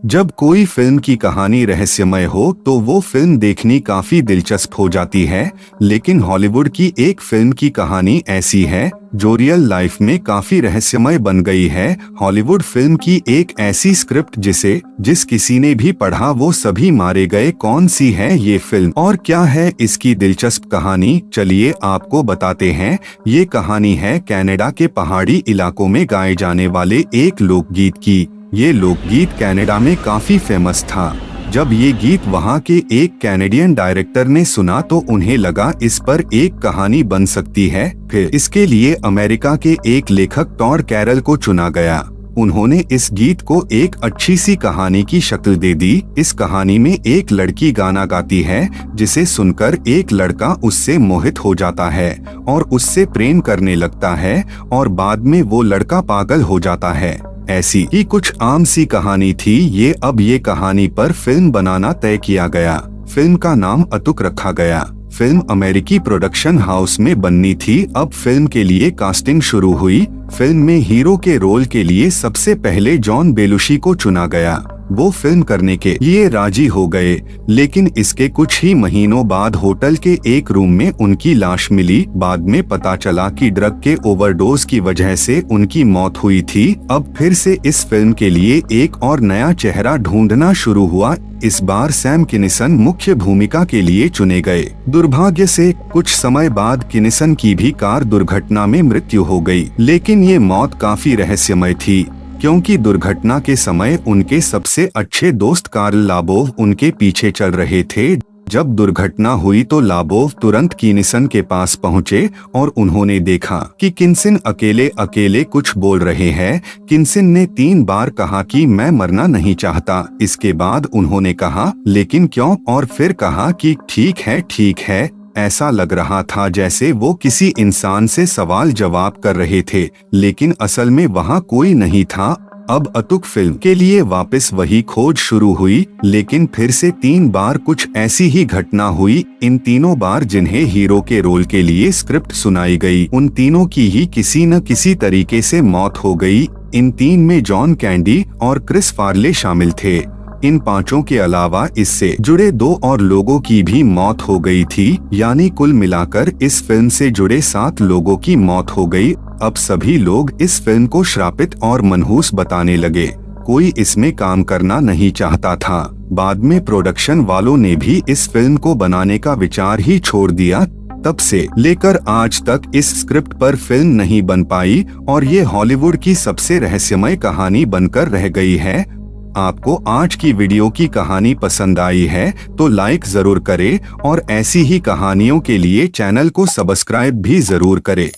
जब कोई फिल्म की कहानी रहस्यमय हो तो वो फिल्म देखनी काफी दिलचस्प हो जाती है, लेकिन हॉलीवुड की एक फिल्म की कहानी ऐसी है जो रियल लाइफ में काफी रहस्यमय बन गई है। हॉलीवुड फिल्म की एक ऐसी स्क्रिप्ट जिस किसी ने भी पढ़ा वो सभी मारे गए। कौन सी है ये फिल्म और क्या है इसकी दिलचस्प कहानी, चलिए आपको बताते हैं। ये कहानी है कनाडा के पहाड़ी इलाकों में गाए जाने वाले एक लोकगीत की। ये लोकगीत कनाडा में काफी फेमस था। जब ये गीत वहाँ के एक कैनेडियन डायरेक्टर ने सुना तो उन्हें लगा इस पर एक कहानी बन सकती है। फिर इसके लिए अमेरिका के एक लेखक टॉड कैरल को चुना गया। उन्होंने इस गीत को एक अच्छी सी कहानी की शक्ल दे दी। इस कहानी में एक लड़की गाना गाती है जिसे सुनकर एक लड़का उससे मोहित हो जाता है और उससे प्रेम करने लगता है और बाद में वो लड़का पागल हो जाता है। ऐसी ही कुछ आम सी कहानी थी। अब ये कहानी पर फिल्म बनाना तय किया गया। फिल्म का नाम अतुक रखा गया। फिल्म अमेरिकी प्रोडक्शन हाउस में बननी थी। अब फिल्म के लिए कास्टिंग शुरू हुई। फिल्म में हीरो के रोल के लिए सबसे पहले जॉन बेलुशी को चुना गया। वो फिल्म करने के लिए राजी हो गए, लेकिन इसके कुछ ही महीनों बाद होटल के एक रूम में उनकी लाश मिली। बाद में पता चला कि ड्रग के ओवरडोज की वजह से उनकी मौत हुई थी। अब फिर से इस फिल्म के लिए एक और नया चेहरा ढूंढना शुरू हुआ। इस बार सैम किनिसन मुख्य भूमिका के लिए चुने गए। दुर्भाग्य से कुछ समय बाद किनिसन की भी कार दुर्घटना में मृत्यु हो गई, लेकिन ये मौत काफी रहस्यमय थी क्योंकि दुर्घटना के समय उनके सबसे अच्छे दोस्त कार्ल लाबोव उनके पीछे चल रहे थे। जब दुर्घटना हुई तो लाबोव तुरंत किनिसन के पास पहुंचे और उन्होंने देखा कि किनिसन अकेले अकेले कुछ बोल रहे हैं। किनिसन ने 3 बार कहा कि मैं मरना नहीं चाहता। इसके बाद उन्होंने कहा लेकिन क्यों, और फिर कहा कि ठीक है। ऐसा लग रहा था जैसे वो किसी इंसान से सवाल जवाब कर रहे थे, लेकिन असल में वहाँ कोई नहीं था। अब अतुक फिल्म के लिए वापस वही खोज शुरू हुई, लेकिन फिर से 3 बार कुछ ऐसी ही घटना हुई। इन तीनों बार जिन्हें हीरो के रोल के लिए स्क्रिप्ट सुनाई गई, उन तीनों की ही किसी न किसी तरीके से मौत हो गई। इन 3 में जॉन कैंडी और क्रिस फार्ले शामिल थे। इन 5 के अलावा इससे जुड़े 2 और लोगों की भी मौत हो गई थी, यानी कुल मिलाकर इस फिल्म से जुड़े 7 लोगों की मौत हो गई। अब सभी लोग इस फिल्म को श्रापित और मनहूस बताने लगे। कोई इसमें काम करना नहीं चाहता था। बाद में प्रोडक्शन वालों ने भी इस फिल्म को बनाने का विचार ही छोड़ दिया। तब से लेकर आज तक इस स्क्रिप्ट पर फिल्म नहीं बन पाई और ये हॉलीवुड की सबसे रहस्यमय कहानी बनकर रह गई है। आपको आज की वीडियो की कहानी पसंद आई है तो लाइक जरूर करें और ऐसी ही कहानियों के लिए चैनल को सब्सक्राइब भी जरूर करें।